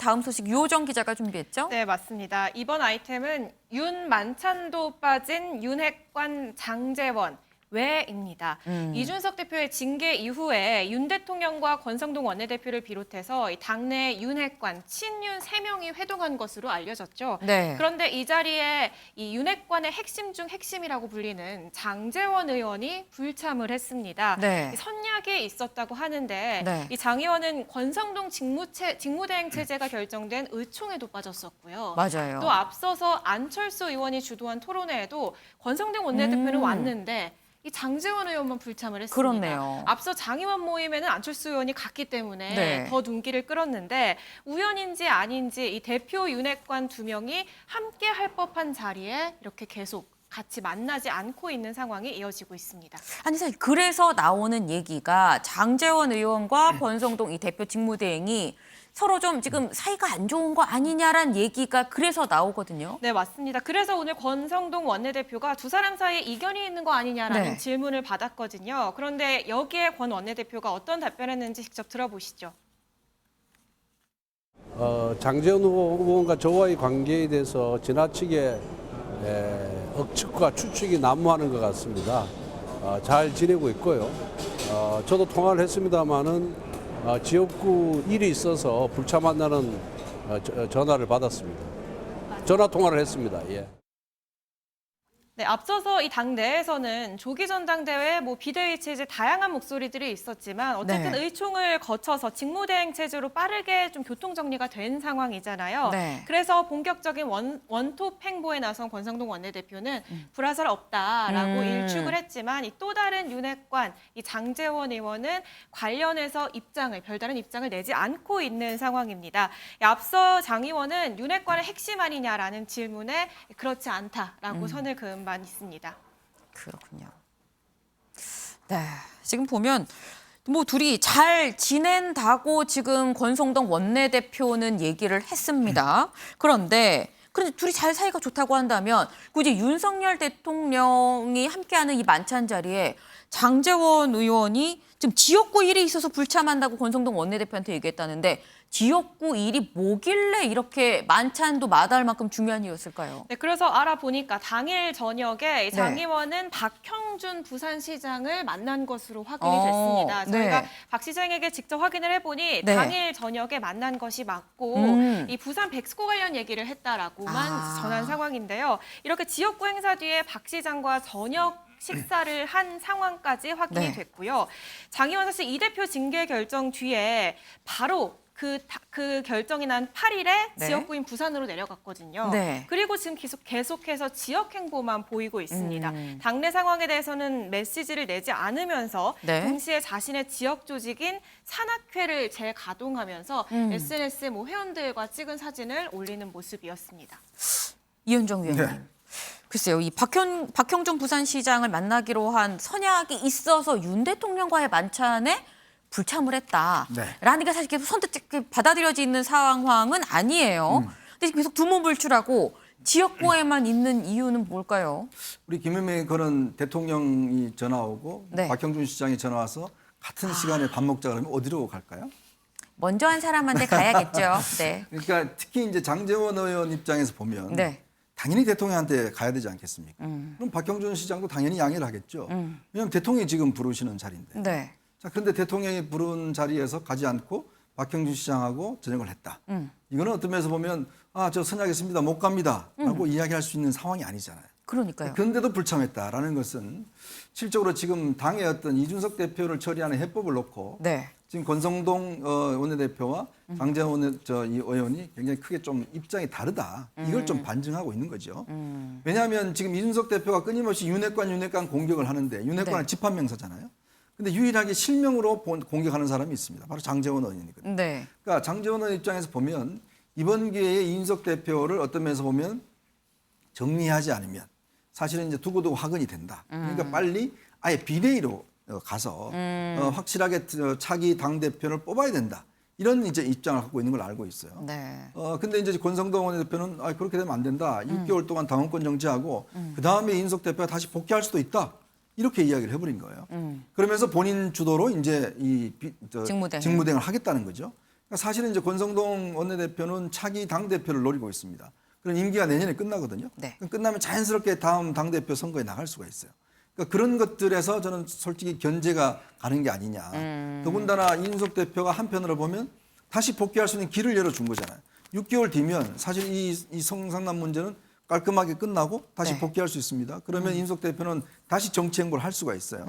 다음 소식 유호정 기자가 준비했죠? 네, 맞습니다. 이번 아이템은 윤 만찬도 빠진 윤핵관 장제원. 왜입니다. 이준석 대표의 징계 이후에 윤 대통령과 권성동 원내대표를 비롯해서 당내 윤핵관, 친윤 3명이 회동한 것으로 알려졌죠. 네. 그런데 이 자리에 이 윤핵관의 핵심 중 핵심이라고 불리는 장제원 의원이 불참을 했습니다. 네. 선약이 있었다고 하는데 네. 이 장 의원은 권성동 직무대행 체제가 결정된 의총에도 빠졌었고요. 맞아요. 또 앞서서 안철수 의원이 주도한 토론회에도 권성동 원내대표는 왔는데 이 장제원 의원만 불참을 했습니다. 그렇네요. 앞서 장 의원 모임에는 안철수 의원이 갔기 때문에 네. 더 눈길을 끌었는데 우연인지 아닌지 이 대표 윤핵관 2명이 함께 할 법한 자리에 이렇게 계속 같이 만나지 않고 있는 상황이 이어지고 있습니다. 아니 사실 그래서 나오는 얘기가 장제원 의원과 권성동 이 대표 직무대행이 서로 좀 지금 사이가 안 좋은 거 아니냐라는 얘기가 그래서 나오거든요. 네, 맞습니다. 그래서 오늘 권성동 원내대표가 두 사람 사이에 이견이 있는 거 아니냐라는 네. 질문을 받았거든요. 그런데 여기에 권 원내대표가 어떤 답변했는지 직접 들어보시죠. 장제원 의원과 저와의 관계에 대해서 지나치게 억측과 추측이 난무하는 것 같습니다. 잘 지내고 있고요. 저도 통화를 했습니다마는 지역구 일이 있어서 불참한다는 전화를 받았습니다. 전화 통화를 했습니다. 예. 네, 앞서서 이 당 내에서는 조기 전당대회, 비대위 체제 다양한 목소리들이 있었지만 어쨌든 네. 의총을 거쳐서 직무대행 체제로 빠르게 좀 교통 정리가 된 상황이잖아요. 네. 그래서 본격적인 원톱 행보에 나선 권성동 원내대표는 불화설 없다라고 일축을 했지만 이 또 다른 윤핵관, 이 장제원 의원은 관련해서 별다른 입장을 내지 않고 있는 상황입니다. 앞서 장 의원은 윤핵관의 핵심 아니냐라는 질문에 그렇지 않다라고 선을 그은 바 있습니다. 그렇군요. 네, 지금 보면 둘이 잘 지낸다고 지금 권성동 원내대표는 얘기를 했습니다. 그런데 둘이 잘 사이가 좋다고 한다면 굳이 윤석열 대통령이 함께하는 이 만찬 자리에 장제원 의원이 지금 지역구 일이 있어서 불참한다고 권성동 원내대표한테 얘기했다는데 지역구 일이 뭐길래 이렇게 만찬도 마다할 만큼 중요한 이유였을까요? 네, 그래서 알아보니까 당일 저녁에 장 의원은 박형준 부산시장을 만난 것으로 확인이 됐습니다. 저희가 네. 박 시장에게 직접 확인을 해보니 네. 당일 저녁에 만난 것이 맞고 이 부산 백스코 관련 얘기를 했다라고만 전한 상황인데요. 이렇게 지역구 행사 뒤에 박 시장과 저녁 식사를 한 상황까지 확인이 네. 됐고요. 장 의원 사실 이 대표 징계 결정 뒤에 바로 그 결정이 난 8일에 네. 지역구인 부산으로 내려갔거든요. 네. 그리고 지금 계속해서 지역 행보만 보이고 있습니다. 당내 상황에 대해서는 메시지를 내지 않으면서 네. 동시에 자신의 지역 조직인 산악회를 재가동하면서 SNS 회원들과 찍은 사진을 올리는 모습이었습니다. 이현정 위원님. 네. 글쎄요, 이 박형준 부산시장을 만나기로 한 선약이 있어서 윤 대통령과의 만찬에 불참을 했다라는 게 사실 계속 선뜻 받아들여지는 상황은 아니에요. 근데 계속 두문불출하고 지역구에만 있는 이유는 뭘까요? 우리 김현미 그런 대통령이 전화 오고 네. 박형준 시장이 전화 와서 같은 시간에 밥 먹자 그러면 어디로 갈까요? 먼저 한 사람한테 가야겠죠. 네. 그러니까 특히 이제 장제원 의원 입장에서 보면 네. 당연히 대통령한테 가야 되지 않겠습니까? 그럼 박형준 시장도 당연히 양해를 하겠죠. 왜냐하면 대통령이 지금 부르시는 자리인데. 네. 자, 그런데 대통령이 부른 자리에서 가지 않고 박형준 시장하고 저녁을 했다. 이거는 어떤 면에서 보면 저 선약했습니다. 못 갑니다. 라고 이야기할 수 있는 상황이 아니잖아요. 그러니까요. 그런데도 불참했다라는 것은 실적으로 지금 당의 어떤 이준석 대표를 처리하는 해법을 놓고 네. 지금 권성동 원내대표와 장제원 의원이 굉장히 크게 좀 입장이 다르다. 이걸 좀 반증하고 있는 거죠. 왜냐하면 지금 이준석 대표가 끊임없이 윤핵관 공격을 하는데 윤핵관은 네. 집합명사잖아요. 근데 유일하게 실명으로 공격하는 사람이 있습니다. 바로 장제원 의원이거든요. 네. 그러니까 장제원 의원 입장에서 보면 이번 기회에 이준석 대표를 어떤 면에서 보면 정리하지 않으면 사실은 이제 두고두고 화근이 된다. 그러니까 빨리 아예 비대위로 가서 확실하게 차기 당 대표를 뽑아야 된다. 이런 이제 입장을 갖고 있는 걸 알고 있어요. 네. 근데 이제 권성동 원내대표는 그렇게 되면 안 된다. 6개월 동안 당원권 정지하고 그 다음에 이준석 대표가 다시 복귀할 수도 있다. 이렇게 이야기를 해버린 거예요. 그러면서 본인 주도로 이제 직무대행. 직무대행을 하겠다는 거죠. 그러니까 사실은 이제 권성동 원내대표는 차기 당대표를 노리고 있습니다. 그럼 임기가 내년에 끝나거든요. 네. 그럼 끝나면 자연스럽게 다음 당대표 선거에 나갈 수가 있어요. 그러니까 그런 것들에서 저는 솔직히 견제가 가는 게 아니냐. 더군다나 이준석 대표가 한편으로 보면 다시 복귀할 수 있는 길을 열어준 거잖아요. 6개월 뒤면 사실 이 성상남 문제는 깔끔하게 끝나고 다시 네. 복귀할 수 있습니다. 그러면 이준석 대표는 다시 정치 행보를 할 수가 있어요.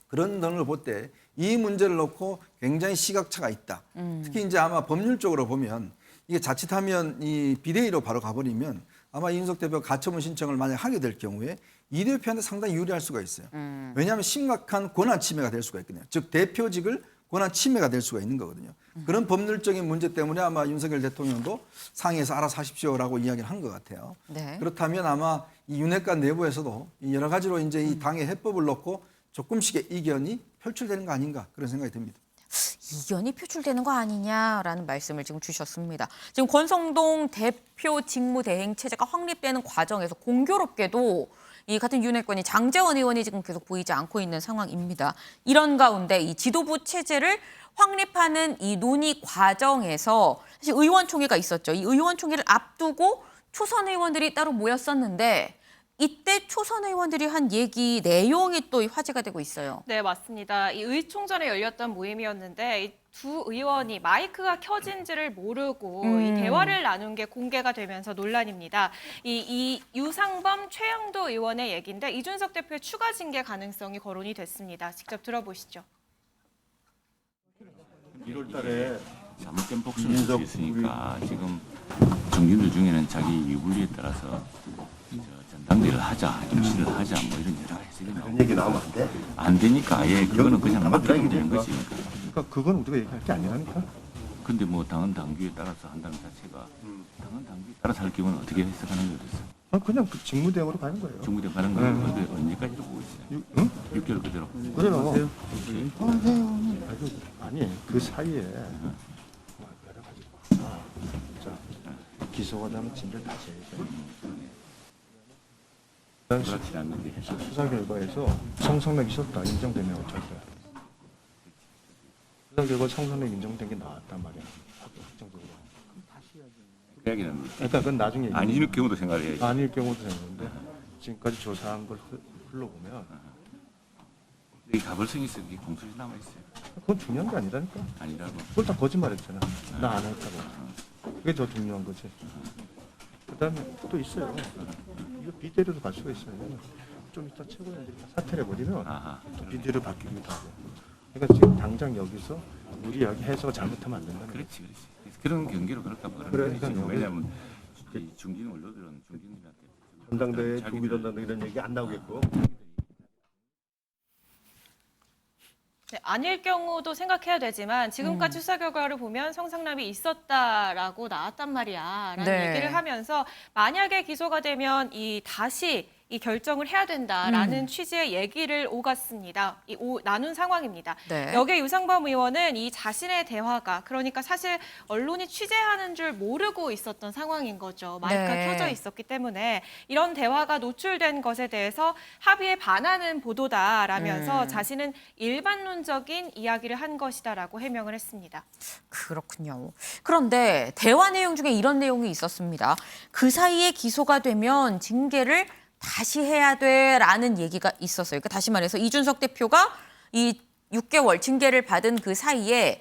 그런 등을 볼 때 이 문제를 놓고 굉장히 시각차가 있다. 특히 이제 아마 법률적으로 보면 이게 자칫하면 이 비대위로 바로 가버리면 아마 이준석 대표가 가처분 신청을 만약 하게 될 경우에 이 대표한테 상당히 유리할 수가 있어요. 왜냐하면 심각한 권한 침해가 될 수가 있거든요. 즉 대표직을 권한 침해가 될 수가 있는 거거든요. 그런 법률적인 문제 때문에 아마 윤석열 대통령도 상위에서 알아서 하십시오라고 이야기를 한 것 같아요. 네. 그렇다면 아마 이 윤핵관 내부에서도 이 여러 가지로 이제 이 당의 해법을 놓고 조금씩의 이견이 표출되는 거 아닌가 그런 생각이 듭니다. 이견이 표출되는 거 아니냐라는 말씀을 지금 주셨습니다. 지금 권성동 대표 직무대행 체제가 확립되는 과정에서 공교롭게도 이 같은 윤핵관이 장제원 의원이 지금 계속 보이지 않고 있는 상황입니다. 이런 가운데 이 지도부 체제를 확립하는 이 논의 과정에서 사실 의원총회가 있었죠. 이 의원총회를 앞두고 초선 의원들이 따로 모였었는데 이때 초선 의원들이 한 얘기 내용이 또 화제가 되고 있어요. 네, 맞습니다. 이 의총전에 열렸던 모임이었는데 이 두 의원이 마이크가 켜진지를 모르고 이 대화를 나눈 게 공개가 되면서 논란입니다. 이 유상범, 최영도 의원의 얘기인데 이준석 대표의 추가 징계 가능성이 거론이 됐습니다. 직접 들어보시죠. 1월 달에 잘못된 복수를 할 수 있으니까 지금 정진들 중에는 자기 위불리에 따라서 전당대회를 하자, 임시를 하자 뭐 이런 여러 가지 해석이 나오고 그런 얘기 나오면 안 돼. 안 되니까 아예 그거는 그냥 맡기면 되는 거지. 그러니까 그건 우리가 얘기할 게 아니라니까. 근데 뭐 당헌 당규에 따라서 한다는 자체가 당헌 당규에 따라서 할 경우는 어떻게 해석하는 거였어? 그냥 그 직무대행으로 가는 거예요. 중국대 가는 거는 근데 언제까지로 보고 있어요? 응? 6개월 그대로. 그래요. 아니 그 사이에 여러 가지 자 기소가 되면 진짜 다시 해야죠. 그렇지 않는데. 수사 결과에서 성상납 있었다 인정되면 어쩔 거야. 수사 결과 성상납 인정된 게 나왔단 말이야. 확정적으로. 그 얘기는 그러니까 그건 나중에 아닐 경우도 생각을 해야지. 아닐 경우도 생각하는데 지금까지 조사한 걸 흘러보면 이 가벌성이 있어, 이 공소시 남아 있어요. 그건 중요한 게 아니라니까. 아니라고. 그걸 다 거짓말했잖아. 나 안 했다고. 그게 더 중요한 거지. 그다음에 또 있어요. 이거 비대로도 갈 수가 있어요. 좀 이따 최고위원들이 사퇴를 해버리면 아하. 또 비대로 바뀌기도 하고. 그러니까 지금 당장 여기서 우리 여기 해석을 잘못하면 안 된다는 거예요. 그렇지. 그런 경계로 그럴까 봐. 그러니까요. 왜냐하면 이 중진 언론들은 중진들한테 전당대회 자기들- 조기 전당대회 이런 얘기 안 나오겠고. 네, 아닐 경우도 생각해야 되지만 지금까지 수사 결과를 보면 성상납이 있었다라고 나왔단 말이야 라는 네. 얘기를 하면서 만약에 기소가 되면 다시 이 결정을 해야 된다라는 취지의 얘기를 오갔습니다. 나눈 상황입니다. 네. 여기에 유상범 의원은 이 자신의 대화가 그러니까 사실 언론이 취재하는 줄 모르고 있었던 상황인 거죠. 마이크가 네. 켜져 있었기 때문에 이런 대화가 노출된 것에 대해서 합의에 반하는 보도다라면서 자신은 일반론적인 이야기를 한 것이다라고 해명을 했습니다. 그렇군요. 그런데 대화 내용 중에 이런 내용이 있었습니다. 그 사이에 기소가 되면 징계를 다시 해야 돼라는 얘기가 있었어요. 그러니까 다시 말해서 이준석 대표가 이 6개월 징계를 받은 그 사이에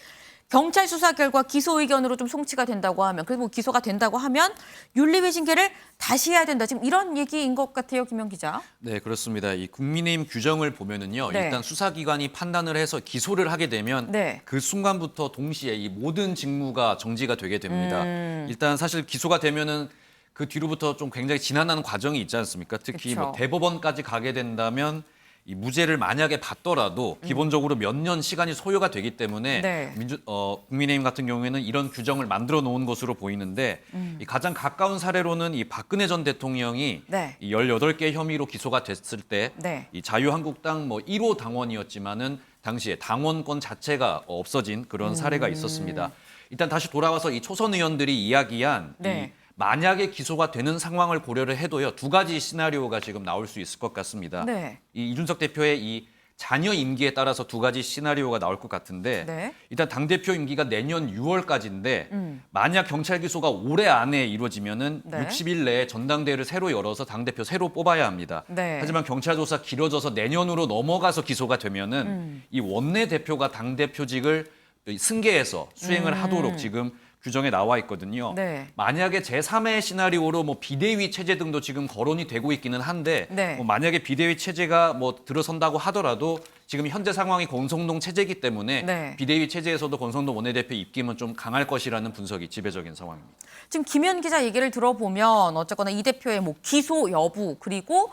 경찰 수사 결과 기소 의견으로 좀 송치가 된다고 하면 그리고 기소가 된다고 하면 윤리위 징계를 다시 해야 된다. 지금 이런 얘기인 것 같아요, 김영 기자. 네, 그렇습니다. 이 국민의힘 규정을 보면은요, 네. 일단 수사기관이 판단을 해서 기소를 하게 되면 네. 그 순간부터 동시에 이 모든 직무가 정지가 되게 됩니다. 일단 사실 기소가 되면은 그 뒤로부터 좀 굉장히 지난한 과정이 있지 않습니까? 특히 뭐 그쵸. 대법원까지 가게 된다면 이 무죄를 만약에 받더라도 기본적으로 몇 년 시간이 소요가 되기 때문에 네. 국민의힘 같은 경우에는 이런 규정을 만들어 놓은 것으로 보이는데 이 가장 가까운 사례로는 이 박근혜 전 대통령이 네. 이 18개 혐의로 기소가 됐을 때 네. 이 자유한국당 뭐 1호 당원이었지만은 당시에 당원권 자체가 없어진 그런 사례가 있었습니다. 일단 다시 돌아와서 이 초선 의원들이 이야기한 네. 이 만약에 기소가 되는 상황을 고려를 해도요, 두 가지 시나리오가 지금 나올 수 있을 것 같습니다. 네. 이 이준석 대표의 이 자녀 임기에 따라서 두 가지 시나리오가 나올 것 같은데 네. 일단 당대표 임기가 내년 6월까지인데 만약 경찰 기소가 올해 안에 이루어지면은 네. 60일 내에 전당대회를 새로 열어서 당대표 새로 뽑아야 합니다. 네. 하지만 경찰 조사 길어져서 내년으로 넘어가서 기소가 되면은 이 원내대표가 당대표직을 승계해서 수행을 하도록 지금 규정에 나와 있거든요. 네. 만약에 제3의 시나리오로 뭐 비대위 체제 등도 지금 거론이 되고 있기는 한데 네. 뭐 만약에 비대위 체제가 뭐 들어선다고 하더라도 지금 현재 상황이 권성동 체제이기 때문에 네. 비대위 체제에서도 권성동 원내대표 입김은 좀 강할 것이라는 분석이 지배적인 상황입니다. 지금 김현 기자 얘기를 들어보면 어쨌거나 이 대표의 뭐 기소 여부 그리고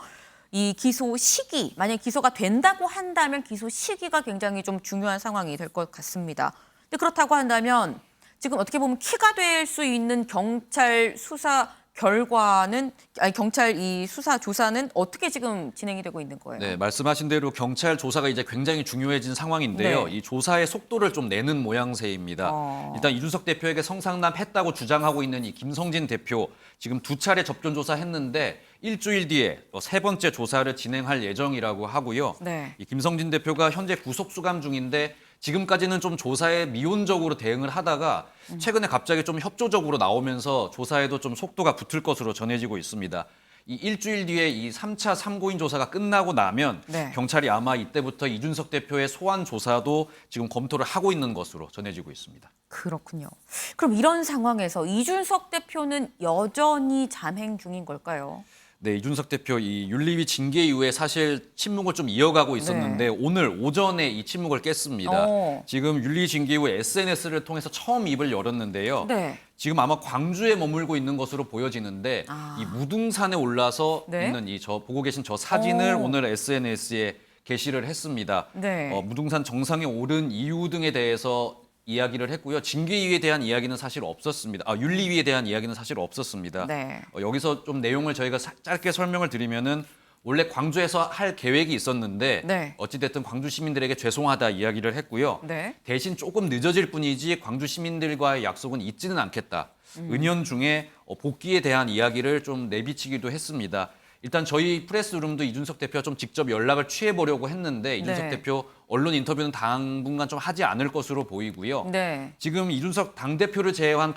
이 기소 시기, 만약 기소가 된다고 한다면 기소 시기가 굉장히 좀 중요한 상황이 될 것 같습니다. 근데 그렇다고 한다면 지금 어떻게 보면 키가 될 수 있는 경찰 수사 결과는 경찰 이 수사 조사는 어떻게 지금 진행이 되고 있는 거예요? 네, 말씀하신 대로 경찰 조사가 이제 굉장히 중요해진 상황인데요. 네. 이 조사의 속도를 좀 내는 모양새입니다. 일단 이준석 대표에게 성상납했다고 주장하고 있는 이 김성진 대표 지금 2차례 접견 조사했는데 일주일 뒤에 세 번째 조사를 진행할 예정이라고 하고요. 네. 이 김성진 대표가 현재 구속 수감 중인데 지금까지는 좀 조사에 미온적으로 대응을 하다가 최근에 갑자기 좀 협조적으로 나오면서 조사에도 좀 속도가 붙을 것으로 전해지고 있습니다. 이 일주일 뒤에 이 3차 참고인 조사가 끝나고 나면 네. 경찰이 아마 이때부터 이준석 대표의 소환 조사도 지금 검토를 하고 있는 것으로 전해지고 있습니다. 그렇군요. 그럼 이런 상황에서 이준석 대표는 여전히 잠행 중인 걸까요? 네, 이준석 대표 이 윤리위 징계 이후에 사실 침묵을 좀 이어가고 있었는데 오늘 오전에 이 침묵을 깼습니다. 지금 윤리위 징계 이후 SNS를 통해서 처음 입을 열었는데요. 네. 지금 아마 광주에 머물고 있는 것으로 보여지는데 이 무등산에 올라서 네. 있는 보고 계신 저 사진을 오. 오늘 SNS에 게시를 했습니다. 네. 무등산 정상에 오른 이유 등에 대해서 이야기를 했고요. 징계위에 대한 이야기는 사실 없었습니다. 윤리위에 대한 이야기는 사실 없었습니다. 네. 여기서 좀 내용을 저희가 짧게 설명을 드리면은 원래 광주에서 할 계획이 있었는데 네. 어찌됐든 광주 시민들에게 죄송하다 이야기를 했고요. 네. 대신 조금 늦어질 뿐이지 광주 시민들과의 약속은 잊지는 않겠다. 은연중에 복귀에 대한 이야기를 좀 내비치기도 했습니다. 일단 저희 프레스룸도 이준석 대표와 좀 직접 연락을 취해보려고 했는데 이준석 네. 대표 언론 인터뷰는 당분간 좀 하지 않을 것으로 보이고요. 네. 지금 이준석 당대표를 제외한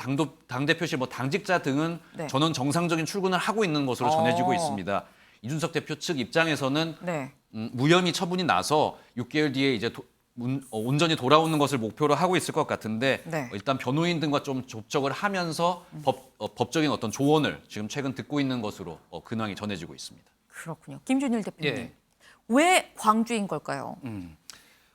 당대표실 당직자 등은 네. 전원 정상적인 출근을 하고 있는 것으로 전해지고 있습니다. 이준석 대표 측 입장에서는 네. 무혐의 처분이 나서 6개월 뒤에 이제 온전히 돌아오는 것을 목표로 하고 있을 것 같은데 네. 일단 변호인 등과 좀 접촉을 하면서 법적인 어떤 조언을 지금 최근 듣고 있는 것으로 근황이 전해지고 있습니다. 그렇군요. 김준일 대표님. 예. 왜 광주인 걸까요?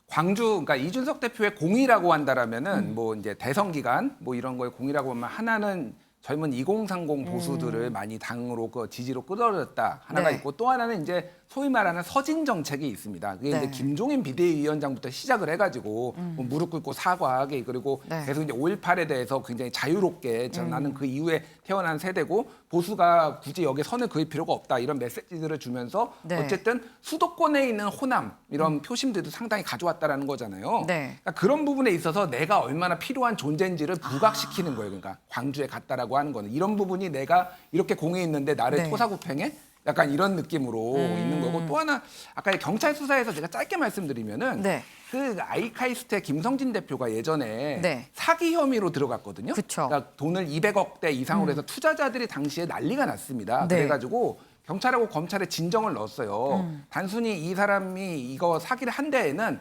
광주, 그러니까 이준석 대표의 공이라고 한다라면은 뭐 이제 대선 기간 뭐 이런 거에 공이라고 하면 하나는 젊은 2030 보수들을 많이 당으로 지지로 끌어들였다 하나가 네. 있고 또 하나는 이제 소위 말하는 서진 정책이 있습니다. 그게 네. 이제 김종인 비대위원장부터 시작을 해가지고 뭐 무릎 꿇고 사과하게 그리고 네. 계속 이제 5.18에 대해서 굉장히 자유롭게 나는 그 이후에 태어난 세대고 보수가 굳이 여기에 선을 그을 필요가 없다 이런 메시지들을 주면서 네. 어쨌든 수도권에 있는 호남 이런 표심들도 상당히 가져왔다라는 거잖아요. 네. 그러니까 그런 부분에 있어서 내가 얼마나 필요한 존재인지를 부각시키는 거예요. 그러니까 광주에 갔다라고 하는 거는 이런 부분이 내가 이렇게 공에 있는데 나를 네. 토사구팽해? 약간 이런 느낌으로 있는 거고 또 하나 아까 경찰 수사에서 제가 짧게 말씀드리면은 네. 그 아이카이스트의 김성진 대표가 예전에 네. 사기 혐의로 들어갔거든요. 그쵸. 그러니까 돈을 200억대 이상으로 해서 투자자들이 당시에 난리가 났습니다. 네. 그래가지고 경찰하고 검찰에 진정을 넣었어요. 단순히 이 사람이 이거 사기를 한 데에는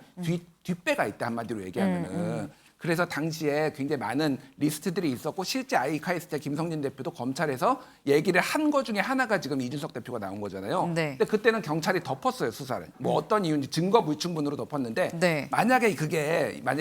뒷배가 있다 한마디로 얘기하면은. 그래서 당시에 굉장히 많은 리스트들이 있었고 실제 아이카이스트 김성진 대표도 검찰에서 얘기를 한 거 중에 하나가 지금 이준석 대표가 나온 거잖아요. 네. 근데 그때는 경찰이 덮었어요 수사를. 뭐 어떤 이유인지 증거 불충분으로 덮었는데 네. 만약에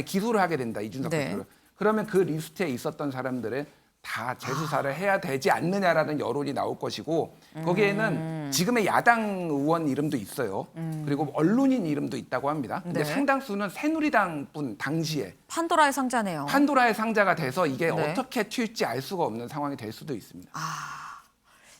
기소를 하게 된다 이준석 네. 대표를 그러면 그 리스트에 있었던 사람들을 다 재수사를 해야 되지 않느냐라는 여론이 나올 것이고 거기에는 지금의 야당 의원 이름도 있어요. 그리고 언론인 이름도 있다고 합니다. 근데 네. 상당수는 새누리당 분 당시에 판도라의 상자네요. 판도라의 상자가 돼서 이게 네. 어떻게 튈지 알 수가 없는 상황이 될 수도 있습니다.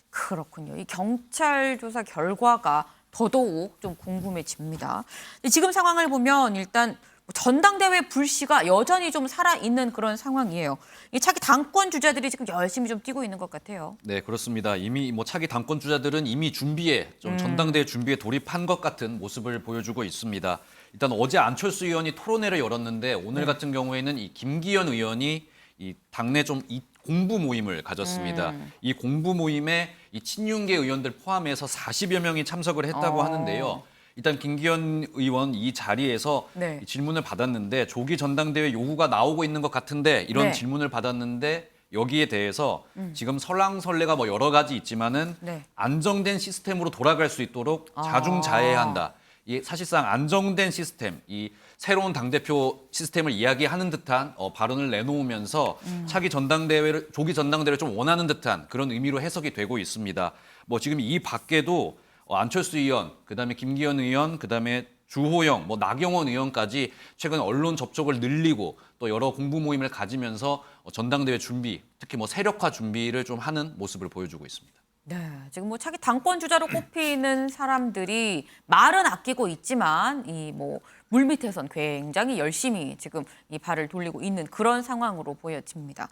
그렇군요. 이 경찰 조사 결과가 더더욱 좀 궁금해집니다. 근데 지금 상황을 보면 일단 전당대회 불씨가 여전히 좀 살아있는 그런 상황이에요. 이 차기 당권 주자들이 지금 열심히 좀 뛰고 있는 것 같아요. 네, 그렇습니다. 이미 차기 당권 주자들은 이미 전당대회 준비에 돌입한 것 같은 모습을 보여주고 있습니다. 일단 어제 안철수 의원이 토론회를 열었는데 오늘 같은 경우에는 이 김기현 의원이 이 당내 좀 공부 모임을 가졌습니다. 이 공부 모임에 이 친윤계 의원들 포함해서 40여 명이 참석을 했다고 하는데요. 일단 김기현 의원 이 자리에서 네. 이 질문을 받았는데 조기 전당대회 요구가 나오고 있는 것 같은데 이런 네. 질문을 받았는데 여기에 대해서 지금 설랑설레가 뭐 여러 가지 있지만은 네. 안정된 시스템으로 돌아갈 수 있도록 자중자애한다. 이 사실상 안정된 시스템, 이 새로운 당대표 시스템을 이야기하는 듯한 발언을 내놓으면서 차기 전당대회를 조기 전당대회를 좀 원하는 듯한 그런 의미로 해석이 되고 있습니다. 뭐 지금 이 밖에도 안철수 의원, 그다음에 김기현 의원, 그다음에 주호영, 뭐 나경원 의원까지 최근 언론 접촉을 늘리고 또 여러 공부 모임을 가지면서 전당대회 준비, 특히 뭐 세력화 준비를 좀 하는 모습을 보여주고 있습니다. 네, 지금 뭐 차기 당권 주자로 꼽히는 사람들이 말은 아끼고 있지만 이 뭐 물밑에선 굉장히 열심히 지금 이 발을 돌리고 있는 그런 상황으로 보여집니다.